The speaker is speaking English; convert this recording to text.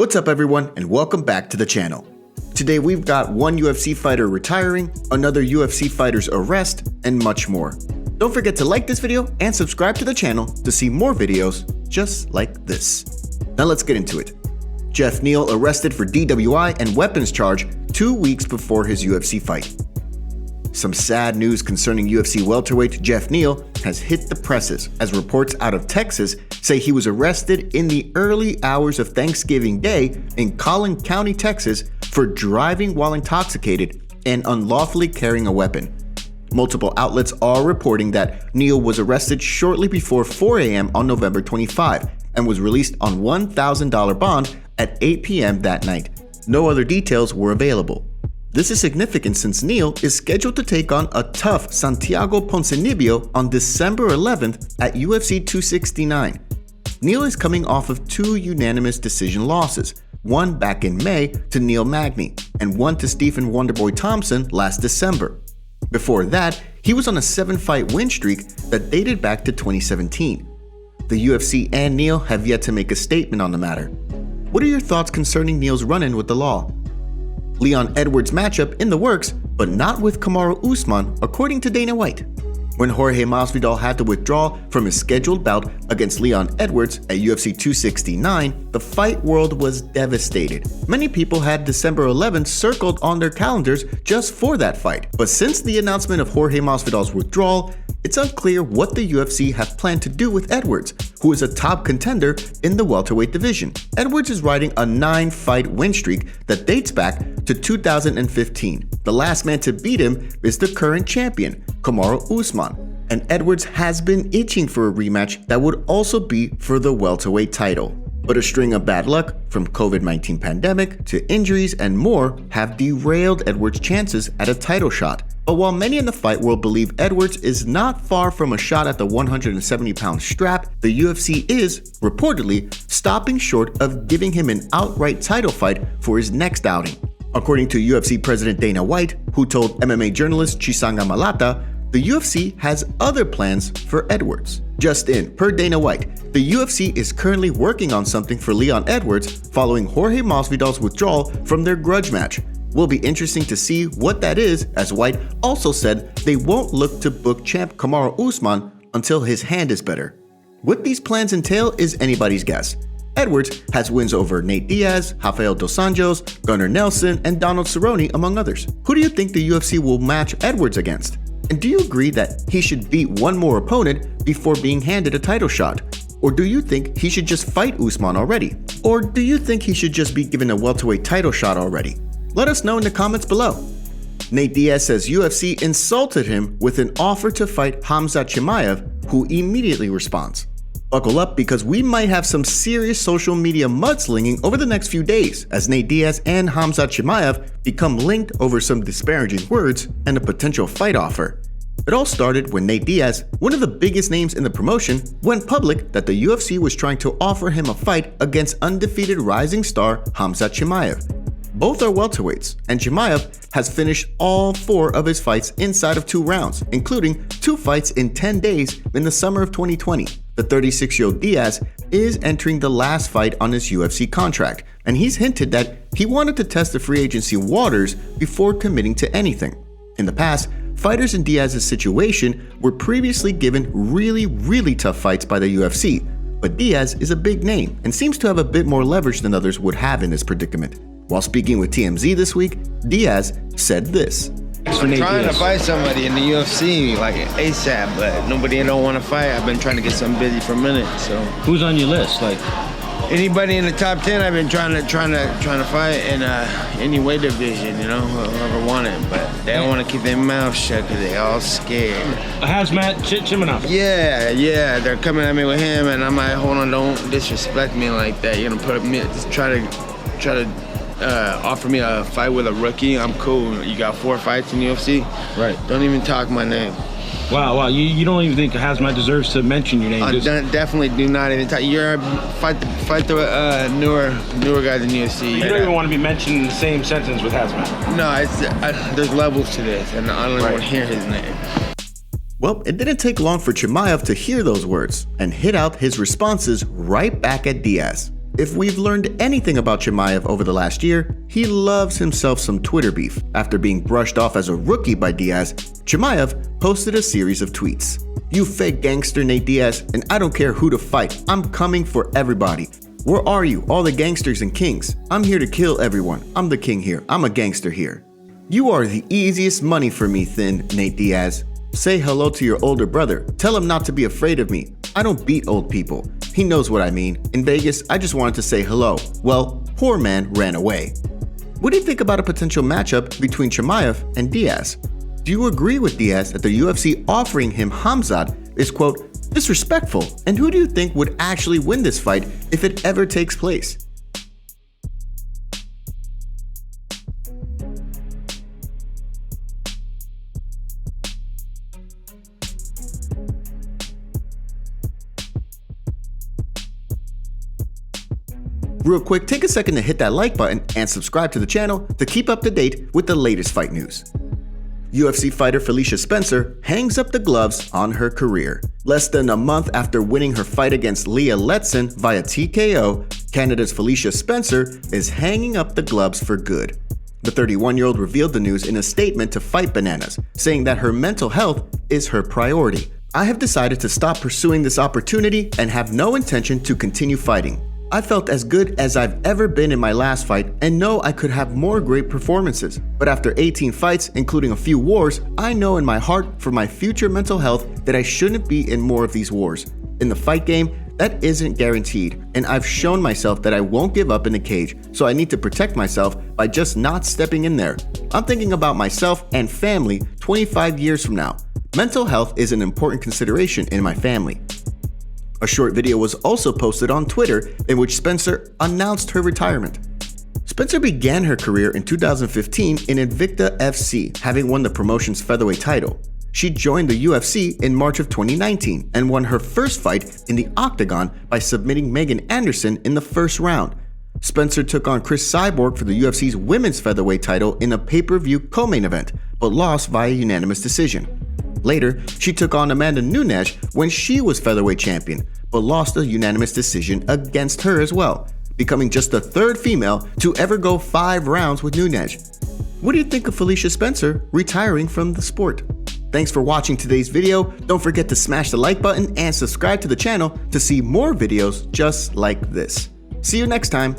What's up everyone, and welcome back to the channel. Today we've got one UFC fighter retiring, another UFC fighter's arrest, and much more. Don't forget to like this video and subscribe to the channel to see more videos just like this. Now let's get into it. Geoff Neal arrested for DWI and weapons charge 2 weeks before his UFC fight. Some sad news concerning UFC welterweight Geoff Neal has hit the presses as reports out of Texas say he was arrested in the early hours of Thanksgiving Day in Collin County, Texas for driving while intoxicated and unlawfully carrying a weapon. Multiple outlets are reporting that Neal was arrested shortly before 4 a.m. on November 25 and was released on $1,000 bond at 8 p.m. that night. No other details were available. This is significant since Neal is scheduled to take on a tough Santiago Ponzinibbio on December 11th at UFC 269. Neal is coming off of 2 unanimous decision losses, one back in May to Neil Magny and one to Stephen Wonderboy Thompson last December. Before that, he was on a 7-fight win streak that dated back to 2017. The UFC and Neal have yet to make a statement on the matter. What are your thoughts concerning Neal's run-in with the law? Leon Edwards matchup in the works, but not with Kamaru Usman, according to Dana White. When Jorge Masvidal had to withdraw from his scheduled bout against Leon Edwards at UFC 269, the fight world was devastated. Many people had December 11th circled on their calendars just for that fight. But since the announcement of Jorge Masvidal's withdrawal, it's unclear what the UFC have planned to do with Edwards, who is a top contender in the welterweight division. Edwards is riding a 9-fight win streak that dates back to 2015. The last man to beat him is the current champion, Kamaru Usman, and Edwards has been itching for a rematch that would also be for the welterweight title. But a string of bad luck, from COVID-19 pandemic to injuries and more, have derailed Edwards' chances at a title shot. But while many in the fight world believe Edwards is not far from a shot at the 170-pound strap, the UFC is, reportedly, stopping short of giving him an outright title fight for his next outing. According to UFC President Dana White, who told MMA journalist Chisanga Malata, the UFC has other plans for Edwards. Just in, per Dana White, the UFC is currently working on something for Leon Edwards following Jorge Masvidal's withdrawal from their grudge match. Will be interesting to see what that is, as White also said they won't look to book champ Kamaru Usman until his hand is better. What these plans entail is anybody's guess. Edwards has wins over Nate Diaz, Rafael dos Anjos, Gunnar Nelson, and Donald Cerrone, among others. Who do you think the UFC will match Edwards against? And do you agree that he should beat one more opponent before being handed a title shot? Or do you think he should just fight Usman already? Or do you think he should just be given a welterweight title shot already? Let us know in the comments below. Nate Diaz says UFC insulted him with an offer to fight Khamzat Chimaev, who immediately responds, "Buckle up because we might have some serious social media mudslinging over the next few days as Nate Diaz and Khamzat Chimaev become linked over some disparaging words and a potential fight offer." It all started when Nate Diaz, one of the biggest names in the promotion, went public that the UFC was trying to offer him a fight against undefeated rising star Khamzat Chimaev. Both are welterweights, and Chimaev has finished all 4 of his fights inside of 2 rounds, including 2 fights in 10 days in the summer of 2020. The 36-year-old Diaz is entering the last fight on his UFC contract, and he's hinted that he wanted to test the free agency waters before committing to anything. In the past, fighters in Diaz's situation were previously given really tough fights by the UFC, but Diaz is a big name and seems to have a bit more leverage than others would have in this predicament. While speaking with TMZ this week, Diaz said this. I'm trying to fight somebody in the UFC like ASAP, but nobody don't want to fight. I've been trying to get something busy for a minute. So who's on your list? Like anybody in the top 10, I've been trying to fight in any weight division. You know, whoever wanted, but they don't want to keep their mouth shut because they all scared. Khamzat Chimaev. Yeah, they're coming at me with him, and I'm like, hold on, don't disrespect me like that. You're gonna put me, just try to offer me a fight with a rookie. I'm cool. You got 4 fights in the UFC. Right. Don't even talk my name. Wow. You don't even think Khamzat deserves to mention your name? Definitely do not even talk. You're fight the newer guys in the UFC. You don't even want to be mentioned in the same sentence with Khamzat. No, there's levels to this, and I don't even want to hear his name. Well, it didn't take long for Chimaev to hear those words and hit out his responses right back at Diaz. If we've learned anything about Chimaev over the last year, he loves himself some Twitter beef. After being brushed off as a rookie by Diaz, Chimaev posted a series of tweets. "You fake gangster Nate Diaz, and I don't care who to fight. I'm coming for everybody. Where are you, all the gangsters and kings? I'm here to kill everyone. I'm the king here. I'm a gangster here. You are the easiest money for me, thin Nate Diaz. Say hello to your older brother. Tell him not to be afraid of me. I don't beat old people. He knows what I mean. In Vegas, I just wanted to say hello. Well, poor man ran away." What do you think about a potential matchup between Chimaev and Diaz? Do you agree with Diaz that the UFC offering him Khamzat is, quote, disrespectful? And who do you think would actually win this fight if it ever takes place? Real quick, take a second to hit that like button and subscribe to the channel to keep up to date with the latest fight news. UFC fighter Felicia Spencer hangs up the gloves on her career. Less than a month after winning her fight against Leah Letson via TKO, Canada's Felicia Spencer is hanging up the gloves for good. The 31-year-old revealed the news in a statement to Fight Bananas, saying that her mental health is her priority. "I have decided to stop pursuing this opportunity and have no intention to continue fighting. I felt as good as I've ever been in my last fight and know I could have more great performances. But after 18 fights, including a few wars, I know in my heart for my future mental health that I shouldn't be in more of these wars. In the fight game, that isn't guaranteed, and I've shown myself that I won't give up in the cage, so I need to protect myself by just not stepping in there. I'm thinking about myself and family 25 years from now. Mental health is an important consideration in my family." A short video was also posted on Twitter in which Spencer announced her retirement. Spencer began her career in 2015 in Invicta FC, having won the promotion's featherweight title. She joined the UFC in March of 2019 and won her first fight in the Octagon by submitting Megan Anderson in the first round. Spencer took on Chris Cyborg for the UFC's women's featherweight title in a pay-per-view co-main event, but lost via unanimous decision. Later, she took on Amanda Nunes when she was featherweight champion, but lost a unanimous decision against her as well, becoming just the third female to ever go 5 rounds with Nunes. What do you think of Felicia Spencer retiring from the sport? Thanks for watching today's video. Don't forget to smash the like button and subscribe to the channel to see more videos just like this. See you next time.